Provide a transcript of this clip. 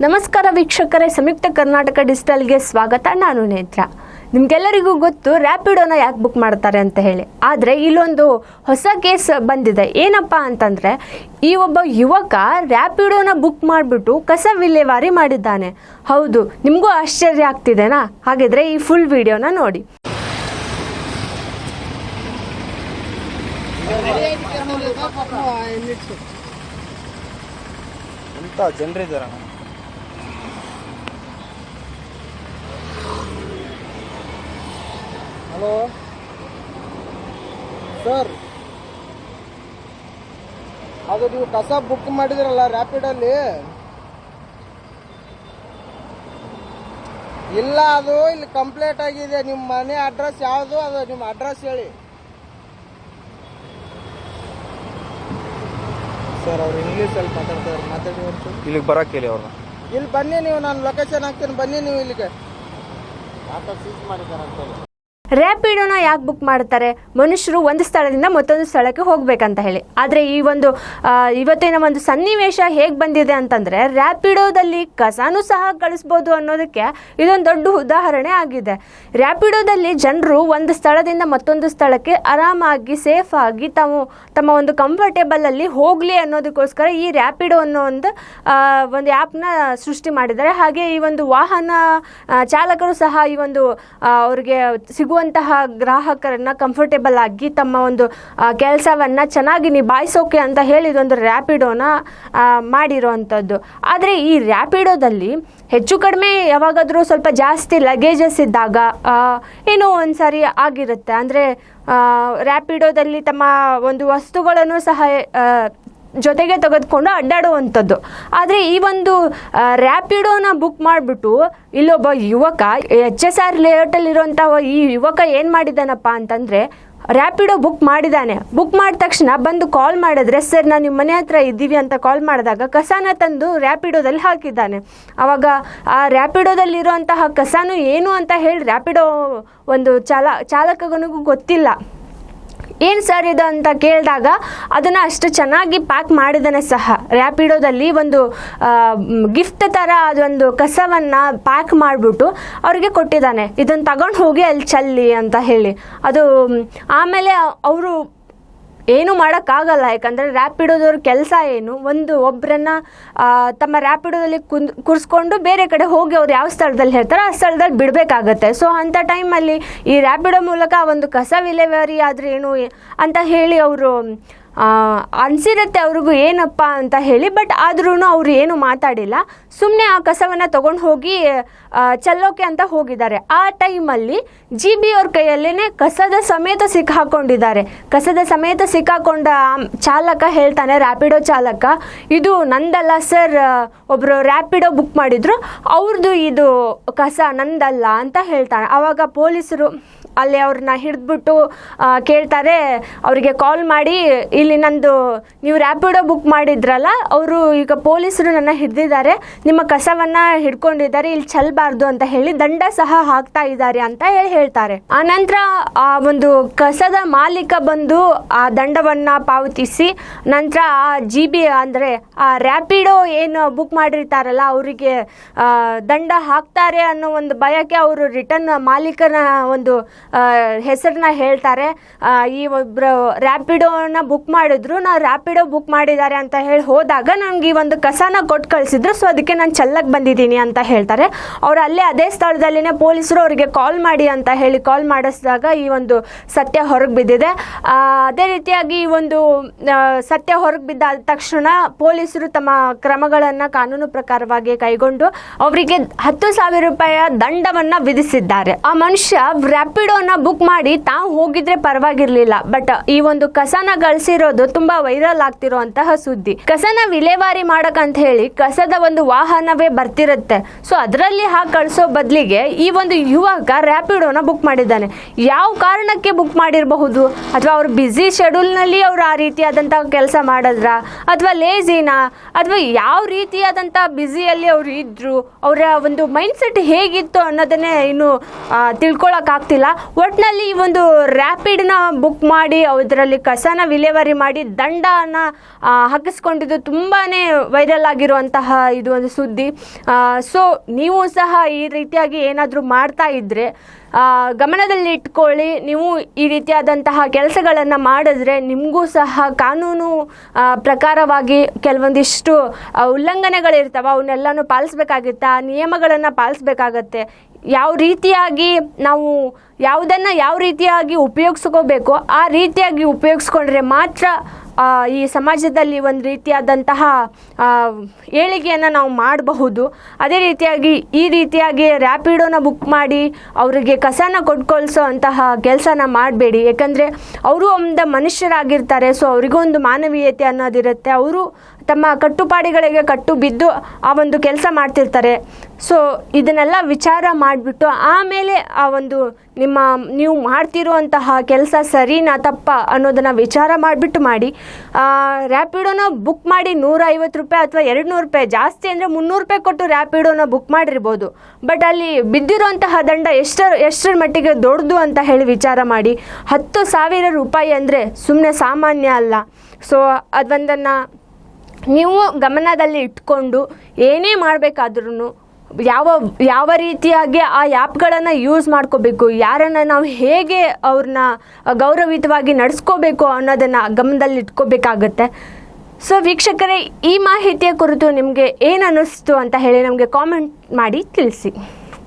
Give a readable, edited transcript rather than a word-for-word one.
ನಮಸ್ಕಾರ ವೀಕ್ಷಕರೇ, ಸಂಯುಕ್ತ ಕರ್ನಾಟಕ ಡಿಜಿಟಲ್ಗೆ ಸ್ವಾಗತ. ನಾನು ನೇತ್ರ. ನಿಮ್ಗೆಲ್ಲರಿಗೂ ಗೊತ್ತು ರ್ಯಾಪಿಡೋನ ಯಾಕೆ ಬುಕ್ ಮಾಡ್ತಾರೆ ಅಂತ ಹೇಳಿ. ಆದರೆ ಇಲ್ಲೊಂದು ಹೊಸ ಕೇಸ್ ಬಂದಿದೆ. ಏನಪ್ಪ ಅಂತಂದರೆ, ಈ ಒಬ್ಬ ಯುವಕ ರ್ಯಾಪಿಡೋನ ಬುಕ್ ಮಾಡಿಬಿಟ್ಟು ಕಸ ವಿಲೇವಾರಿ ಮಾಡಿದ್ದಾನೆ. ಹೌದು, ನಿಮಗೂ ಆಶ್ಚರ್ಯ ಆಗ್ತಿದೆನಾ? ಹಾಗಿದ್ರೆ ಈ ಫುಲ್ ವಿಡಿಯೋನ ನೋಡಿ. ಜನರಿದ್ದಾರ ಹಲೋ ಸರ್, ಅದು ನೀವು ಕಸ ಬುಕ್ ಮಾಡಿದ್ರಲ್ಲ ರ್ಯಾಪಿಡಲ್ಲಿ? ಇಲ್ಲ, ಅದು ಇಲ್ಲಿ ಕಂಪ್ಲೇಂಟ್ ಆಗಿದೆ. ನಿಮ್ಮ ಮನೆ ಅಡ್ರೆಸ್ ಯಾವುದು? ಅದು ನಿಮ್ಮ ಅಡ್ರೆಸ್ ಹೇಳಿ ಸರ್. ಅವ್ರು ಇಂಗ್ಲೀಷಲ್ಲಿ ಮಾತಾಡ್ತಾರೆ, ಮಾತಾಡಿ ಇಲ್ಲಿಗೆ ಬರಕ್ಕೆ ಹೇಳಿ ಅವ್ರನ್ನ. ಇಲ್ಲಿ ಬನ್ನಿ ನೀವು, ನಾನು ಲೊಕೇಶನ್ ಹಾಕ್ತೀನಿ, ಬನ್ನಿ ನೀವು ಇಲ್ಲಿಗೆ. ಸೀಸ್ ಮಾಡಿದ್ದಾರೆ ಅಂತ. ರ್ಯಾಪಿಡೋನ ಯಾಕೆ ಬುಕ್ ಮಾಡ್ತಾರೆ? ಮನುಷ್ಯರು ಒಂದು ಸ್ಥಳದಿಂದ ಮತ್ತೊಂದು ಸ್ಥಳಕ್ಕೆ ಹೋಗಬೇಕಂತ ಹೇಳಿ. ಆದರೆ ಈ ಒಂದು ಇವತ್ತಿನ ಒಂದು ಸನ್ನಿವೇಶ ಹೇಗೆ ಬಂದಿದೆ ಅಂತಂದರೆ, ರ್ಯಾಪಿಡೋದಲ್ಲಿ ಕಸನೂ ಸಹ ಕಳಿಸ್ಬೋದು ಅನ್ನೋದಕ್ಕೆ ಇದೊಂದು ದೊಡ್ಡ ಉದಾಹರಣೆ ಆಗಿದೆ. ರ್ಯಾಪಿಡೋದಲ್ಲಿ ಜನರು ಒಂದು ಸ್ಥಳದಿಂದ ಮತ್ತೊಂದು ಸ್ಥಳಕ್ಕೆ ಆರಾಮಾಗಿ ಸೇಫಾಗಿ ತಮ್ಮ ಒಂದು ಕಂಫರ್ಟೇಬಲಲ್ಲಿ ಹೋಗಲಿ ಅನ್ನೋದಕ್ಕೋಸ್ಕರ ಈ ರ್ಯಾಪಿಡೋ ಅನ್ನೋ ಒಂದು ಆ್ಯಪ್ನ ಸೃಷ್ಟಿ ಮಾಡಿದ್ದಾರೆ. ಹಾಗೆ ಈ ಒಂದು ವಾಹನ ಚಾಲಕರು ಸಹ ಈ ಒಂದು ಅವ್ರಿಗೆ ಸಿಗುವಂತಹ ಗ್ರಾಹಕರನ್ನ ಕಂಫರ್ಟೇಬಲ್ ಆಗಿ ತಮ್ಮ ಒಂದು ಕೆಲಸವನ್ನು ಚೆನ್ನಾಗಿ ನಿಭಾಯಿಸೋಕೆ ಅಂತ ಹೇಳಿ ಇದೊಂದು ರ್ಯಾಪಿಡೋನ ಮಾಡಿರೋವಂಥದ್ದು. ಆದರೆ ಈ ರ್ಯಾಪಿಡೋದಲ್ಲಿ ಹೆಚ್ಚು ಕಡಿಮೆ ಯಾವಾಗಾದರೂ ಸ್ವಲ್ಪ ಜಾಸ್ತಿ ಲಗೇಜಸ್ ಇದ್ದಾಗ ಏನೋ ಒಂದು ಸಾರಿ ಆಗಿರುತ್ತೆ. ಅಂದರೆ ರ್ಯಾಪಿಡೋದಲ್ಲಿ ತಮ್ಮ ಒಂದು ವಸ್ತುಗಳನ್ನು ಸಹ ಜೊತೆಗೆ ತೆಗೆದುಕೊಂಡು ಅಡ್ಡಾಡುವಂಥದ್ದು. ಆದರೆ ಈ ಒಂದು ರ್ಯಾಪಿಡೋನ ಬುಕ್ ಮಾಡಿಬಿಟ್ಟು ಇಲ್ಲೊಬ್ಬ ಯುವಕ HSR ಲೇಔಟಲ್ಲಿರುವಂಥ ಈ ಯುವಕ ಏನು ಮಾಡಿದ್ದಾನಪ್ಪ ಅಂತಂದರೆ, ರ್ಯಾಪಿಡೋ ಬುಕ್ ಮಾಡಿದ್ದಾನೆ. ಬುಕ್ ಮಾಡಿದ ತಕ್ಷಣ ಬಂದು ಕಾಲ್ ಮಾಡಿದ್ರೆ, ಸರ್ ನಾನು ನಿಮ್ಮ ಮನೆ ಹತ್ರ ಇದ್ದೀವಿ ಅಂತ ಕಾಲ್ ಮಾಡಿದಾಗ ಕಸನ ತಂದು ರ್ಯಾಪಿಡೋದಲ್ಲಿ ಹಾಕಿದ್ದಾನೆ. ಆವಾಗ ಆ ರ್ಯಾಪಿಡೋದಲ್ಲಿರುವಂತಹ ಕಸನೂ ಏನು ಅಂತ ಹೇಳಿ ರ್ಯಾಪಿಡೋ ಒಂದು ಚಾಲಕನಿಗೂ ಗೊತ್ತಿಲ್ಲ. ಏನು ಸರ್ ಇದು ಅಂತ ಕೇಳಿದಾಗ ಅದನ್ನು ಅಷ್ಟು ಚೆನ್ನಾಗಿ ಪ್ಯಾಕ್ ಮಾಡಿದ್ದಾನೆ ಸಹ. ರ್ಯಾಪಿಡೋದಲ್ಲಿ ಒಂದು ಗಿಫ್ಟ್ ಥರ ಅದೊಂದು ಕಸವನ್ನು ಪ್ಯಾಕ್ ಮಾಡಿಬಿಟ್ಟು ಅವರಿಗೆ ಕೊಟ್ಟಿದ್ದಾನೆ, ಇದನ್ನು ತಗೊಂಡು ಹೋಗಿ ಅಲ್ಲಿ ಚೆಲ್ಲಿ ಅಂತ ಹೇಳಿ. ಅದು ಆಮೇಲೆ ಅವರು ಏನೂ ಮಾಡೋಕ್ಕಾಗಲ್ಲ, ಯಾಕಂದರೆ ರ್ಯಾಪಿಡೋದವ್ರ ಕೆಲಸ ಏನು, ಒಬ್ಬರನ್ನ ತಮ್ಮ ರ್ಯಾಪಿಡೋದಲ್ಲಿ ಕೂರಿಸ್ಕೊಂಡು ಬೇರೆ ಕಡೆ ಹೋಗಿ ಅವ್ರು ಯಾವ ಸ್ಥಳದಲ್ಲಿ ಹೇಳ್ತಾರೋ ಆ ಸ್ಥಳದಲ್ಲಿ ಬಿಡಬೇಕಾಗತ್ತೆ. ಸೊ ಅಂಥ ಟೈಮಲ್ಲಿ ಈ ರ್ಯಾಪಿಡೋ ಮೂಲಕ ಒಂದು ಕಸ ವಿಲೇವಾರಿ ಆದರೆ ಏನು ಅಂತ ಹೇಳಿ ಅವರು ಅನಿಸಿರುತ್ತೆ ಅವ್ರಿಗೂ ಏನಪ್ಪ ಅಂತ ಹೇಳಿ. ಬಟ್ ಆದ್ರೂ ಅವರು ಏನು ಮಾತಾಡಿಲ್ಲ, ಸುಮ್ಮನೆ ಆ ಕಸವನ್ನು ತೊಗೊಂಡು ಹೋಗಿ ಚೆಲ್ಲೋಕೆ ಅಂತ ಹೋಗಿದ್ದಾರೆ. ಆ ಟೈಮಲ್ಲಿ GB ಅವ್ರ ಕೈಯಲ್ಲೇ ಕಸದ ಸಮೇತ ಸಿಕ್ಕಾಕೊಂಡಿದ್ದಾರೆ. ಕಸದ ಸಮೇತ ಸಿಕ್ಕಾಕೊಂಡ ಚಾಲಕ ಹೇಳ್ತಾನೆ, ರ್ಯಾಪಿಡೋ ಚಾಲಕ, ಇದು ನಂದಲ್ಲ ಸರ್, ಒಬ್ಬರು ರ್ಯಾಪಿಡೋ ಬುಕ್ ಮಾಡಿದ್ರು, ಅವ್ರದ್ದು ಇದು ಕಸ ನಂದಲ್ಲ ಅಂತ ಹೇಳ್ತಾನೆ. ಆವಾಗ ಪೊಲೀಸರು ಅಲ್ಲಿ ಅವ್ರನ್ನ ಹಿಡಿದ್ಬಿಟ್ಟು ಕೇಳ್ತಾರೆ, ಅವರಿಗೆ ಕಾಲ್ ಮಾಡಿ, ಇಲ್ಲಿ ನಂದು ನೀವು ರ್ಯಾಪಿಡೋ ಬುಕ್ ಮಾಡಿದ್ರಲ್ಲ, ಅವರು ಈಗ ಪೊಲೀಸರು ನನ್ನ ಹಿಡಿದಿದ್ದಾರೆ, ನಿಮ್ಮ ಕಸವನ್ನು ಹಿಡ್ಕೊಂಡಿದ್ದಾರೆ, ಇಲ್ಲಿ ಚೆಲ್ಲಬಾರ್ದು ಅಂತ ಹೇಳಿ ದಂಡ ಸಹ ಹಾಕ್ತಾ ಇದ್ದಾರೆ ಅಂತ ಹೇಳ್ತಾರೆ. ಆ ನಂತರ ಆ ಒಂದು ಕಸದ ಮಾಲೀಕ ಬಂದು ಆ ದಂಡವನ್ನು ಪಾವತಿಸಿ ನಂತರ ಆ GB ಅಂದರೆ ಆ ರ್ಯಾಪಿಡೋ ಏನು ಬುಕ್ ಮಾಡಿರ್ತಾರಲ್ಲ ಅವರಿಗೆ ದಂಡ ಹಾಕ್ತಾರೆ ಅನ್ನೋ ಒಂದು ಭಯಕ್ಕೆ ಅವರು ರಿಟರ್ನ್ ಮಾಲೀಕನ ಒಂದು ಹೆಸರನ್ನ ಹೇಳ್ತಾರೆ. ಈ ಒಬ್ಬರು ರ್ಯಾಪಿಡೋನ ಬುಕ್ ಮಾಡಿದ್ರು, ನಾವು ರ್ಯಾಪಿಡೋ ಬುಕ್ ಮಾಡಿದ್ದಾರೆ ಅಂತ ಹೇಳಿ ಹೋದಾಗ ನನಗೆ ಈ ಒಂದು ಕಸನ ಕೊಟ್ಟು ಕಳಿಸಿದ್ರು, ಸೊ ಅದಕ್ಕೆ ನಾನು ಚೆಲ್ಲಕ್ಕೆ ಬಂದಿದ್ದೀನಿ ಅಂತ ಹೇಳ್ತಾರೆ. ಅವರು ಅಲ್ಲೇ ಅದೇ ಸ್ಥಳದಲ್ಲಿನೇ ಪೊಲೀಸರು ಅವರಿಗೆ ಕಾಲ್ ಮಾಡಿ ಅಂತ ಹೇಳಿ ಕಾಲ್ ಮಾಡಿಸಿದಾಗ ಈ ಒಂದು ಸತ್ಯ ಹೊರಗೆ ಬಿದ್ದಿದೆ. ಅದೇ ರೀತಿಯಾಗಿ ಈ ಒಂದು ಸತ್ಯ ಹೊರಗೆ ಬಿದ್ದ ತಕ್ಷಣ ಪೊಲೀಸರು ತಮ್ಮ ಕ್ರಮಗಳನ್ನು ಕಾನೂನು ಪ್ರಕಾರವಾಗಿ ಕೈಗೊಂಡು ಅವರಿಗೆ 10,000 ರೂಪಾಯಿಯ ದಂಡವನ್ನು ವಿಧಿಸಿದ್ದಾರೆ. ಆ ಮನುಷ್ಯ ರ್ಯಾಪಿಡೋನ ಬುಕ್ ಮಾಡಿ ತಾವು ಹೋಗಿದ್ರೆ ಪರವಾಗಿರ್ಲಿಲ್ಲ, ಬಟ್ ಈ ಒಂದು ಕಸನ ಗಳಿಸಿರೋದು ತುಂಬಾ ವೈರಲ್ ಆಗ್ತಿರುವಂತಹ ಸುದ್ದಿ. ಕಸನ ವಿಲೇವಾರಿ ಮಾಡಕಂತ ಹೇಳಿ ಕಸದ ಒಂದು ವಾಹನವೇ ಬರ್ತಿರುತ್ತೆ. ಸೊ ಅದರಲ್ಲಿ ಹಾಕಿ ಕಳಿಸೋ ಬದಲಿಗೆ ಈ ಒಂದು ಯುವಕ ರ್ಯಾಪಿಡೋನ ಬುಕ್ ಮಾಡಿದ್ದಾನೆ. ಯಾವ ಕಾರಣಕ್ಕೆ ಬುಕ್ ಮಾಡಿರಬಹುದು? ಅಥವಾ ಅವ್ರ ಬ್ಯುಸಿ ಶೆಡ್ಯೂಲ್ನಲ್ಲಿ ಅವ್ರು ಆ ರೀತಿಯಾದಂಥ ಕೆಲಸ ಮಾಡಿದ್ರ, ಅಥವಾ ಲೇಜಿನಾ, ಅಥವಾ ಯಾವ ರೀತಿಯಾದಂಥ ಬ್ಯುಸಿಯಲ್ಲಿ ಅವರು ಇದ್ರು, ಅವರ ಒಂದು ಮೈಂಡ್ ಸೆಟ್ ಹೇಗಿತ್ತು ಅನ್ನೋದನ್ನೇ ಇನ್ನು ತಿಳ್ಕೊಳಕ್ಕಾಗ್ತಿಲ್ಲ. ಒಟ್ಟಿನಲ್ಲಿ ಈ ಒಂದು ರ್ಯಾಪಿಡ್ನ ಬುಕ್ ಮಾಡಿ ಅದರಲ್ಲಿ ಕಸನ ವಿಲೇವಾರಿ ಮಾಡಿ ದಂಡನ ಹಾಕಿಸ್ಕೊಂಡಿದ್ದು ತುಂಬಾ ವೈರಲ್ ಆಗಿರುವಂತಹ ಇದು ಒಂದು ಸುದ್ದಿ. ಸೊ ನೀವು ಸಹ ಈ ರೀತಿಯಾಗಿ ಏನಾದರೂ ಮಾಡ್ತಾ ಇದ್ದರೆ ಗಮನದಲ್ಲಿ ಇಟ್ಕೊಳ್ಳಿ. ನೀವು ಈ ರೀತಿಯಾದಂತಹ ಕೆಲಸಗಳನ್ನು ಮಾಡಿದ್ರೆ ನಿಮಗೂ ಸಹ ಕಾನೂನು ಪ್ರಕಾರವಾಗಿ ಕೆಲವೊಂದಿಷ್ಟು ಉಲ್ಲಂಘನೆಗಳಿರ್ತವೆ, ಅವನ್ನೆಲ್ಲನೂ ಪಾಲಿಸ್ಬೇಕಾಗುತ್ತೆ, ಆ ನಿಯಮಗಳನ್ನು ಪಾಲಿಸ್ಬೇಕಾಗತ್ತೆ. ಯಾವ ರೀತಿಯಾಗಿ ನಾವು ಯಾವುದನ್ನು ಯಾವ ರೀತಿಯಾಗಿ ಉಪಯೋಗಿಸ್ಕೋಬೇಕು ಆ ರೀತಿಯಾಗಿ ಉಪಯೋಗಿಸ್ಕೊಂಡ್ರೆ ಮಾತ್ರ ಈ ಸಮಾಜದಲ್ಲಿ ಒಂದು ರೀತಿಯಾದಂತಹ ಏಳಿಗೆಯನ್ನು ನಾವು ಮಾಡಬಹುದು. ಅದೇ ರೀತಿಯಾಗಿ ಈ ರೀತಿಯಾಗಿ ರ್ಯಾಪಿಡೋನ ಬುಕ್ ಮಾಡಿ ಅವರಿಗೆ ಕಸನ ಕೊಟ್ಕೊಳ್ಸೋ ಅಂತಹ ಕೆಲಸನ ಮಾಡಬೇಡಿ. ಯಾಕಂದರೆ ಅವರು ಒಂದು ಮನುಷ್ಯರಾಗಿರ್ತಾರೆ. ಸೊ ಅವರಿಗೂ ಒಂದು ಮಾನವೀಯತೆ ಅನ್ನೋದಿರುತ್ತೆ. ಅವರು ತಮ್ಮ ಕಟ್ಟುಪಾಡಿಗಳಿಗೆ ಕಟ್ಟು ಬಿದ್ದು ಆ ಒಂದು ಕೆಲಸ ಮಾಡ್ತಿರ್ತಾರೆ. ಸೊ ಇದನ್ನೆಲ್ಲ ವಿಚಾರ ಮಾಡಿಬಿಟ್ಟು ಆಮೇಲೆ ಆ ಒಂದು ನೀವು ಮಾಡ್ತಿರುವಂತಹ ಕೆಲಸ ಸರಿನಾ ತಪ್ಪ ಅನ್ನೋದನ್ನು ವಿಚಾರ ಮಾಡಿಬಿಟ್ಟು ಮಾಡಿ. ರ್ಯಾಪಿಡೋನ ಬುಕ್ ಮಾಡಿ 150 ರೂಪಾಯಿ ಅಥವಾ 200 ರೂಪಾಯಿ, ಜಾಸ್ತಿ ಅಂದರೆ 300 ರೂಪಾಯಿ ಕೊಟ್ಟು ರ್ಯಾಪಿಡೋನ ಬುಕ್ ಮಾಡಿರ್ಬೋದು. ಬಟ್ ಅಲ್ಲಿ ಬಿದ್ದಿರುವಂತಹ ದಂಡ ಎಷ್ಟರ ಮಟ್ಟಿಗೆ ದೊಡ್ಡದು ಅಂತ ಹೇಳಿ ವಿಚಾರ ಮಾಡಿ. 10,000 ರೂಪಾಯಿ ಅಂದರೆ ಸುಮ್ಮನೆ ಸಾಮಾನ್ಯ ಅಲ್ಲ. ಸೊ ಅದೊಂದನ್ನು ನೀವು ಗಮನದಲ್ಲಿ ಇಟ್ಕೊಂಡು ಏನೇ ಮಾಡಬೇಕಾದ್ರೂ ಯಾವ ರೀತಿಯಾಗಿ ಆ ಆ್ಯಪ್ಗಳನ್ನು ಯೂಸ್ ಮಾಡ್ಕೋಬೇಕು, ಯಾರನ್ನು ನಾವು ಹೇಗೆ ಅವ್ರನ್ನ ಗೌರವಯುತವಾಗಿ ನಡೆಸ್ಕೋಬೇಕು ಅನ್ನೋದನ್ನು ಗಮನದಲ್ಲಿ ಇಟ್ಕೋಬೇಕಾಗತ್ತೆ. ಸೊ ವೀಕ್ಷಕರೇ, ಈ ಮಾಹಿತಿಯ ಕುರಿತು ನಿಮಗೆ ಏನು ಅನ್ನಿಸ್ತು ಅಂತ ಹೇಳಿ ನಮಗೆ ಕಾಮೆಂಟ್ ಮಾಡಿ ತಿಳಿಸಿ.